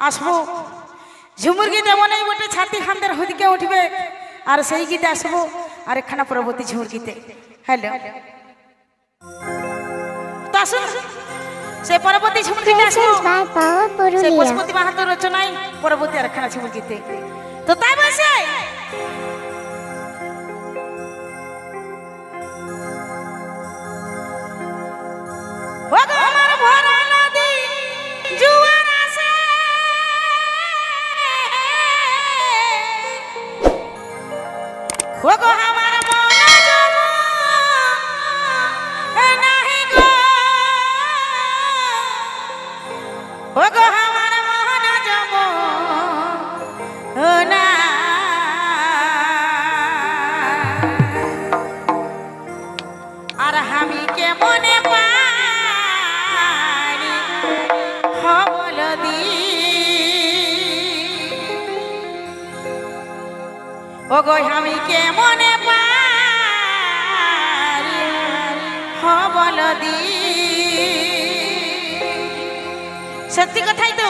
আসবো ঝুমুর গীতে মনে বটে ছাতি খান্দের হুদিকে উঠবে আর সেই গীতে আসবো আর একখানা পরবর্তী ঝুমুর গীতে। হ্যালো তো আসুন সে পরবর্তী ঝুমুর গীতে আসবো সে পশুপতি মাহাতো রচনায় পরবর্তী আর একখানা ঝুমুর গীতে। তো তাই বসে আমার ভরা নদী জুয়ার আসে ওগো আমার মন নাহি গো ওগো আমার মন জম না আর আমি কেমনে পারি হবল দি ওগো আমি কেমনে পারি হবল দি। সত্যি কথাই তো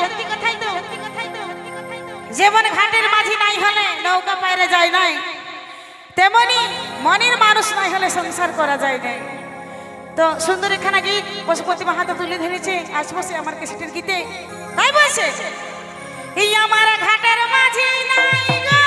যেমন ঘাটের মাঝি নাই হলে নৌকা পায়রে যায় নাই, তেমনি মনের মানুষ নাই হলে সংসার করা যায় নাই। তো সুন্দর একখানা গীত পশুপতি মাহাতো তুলে ধরেছে আসবো সে আমার কেসেটের গীতে। তাই বলছে এই আমার ঘাটের মাঝি নাই গো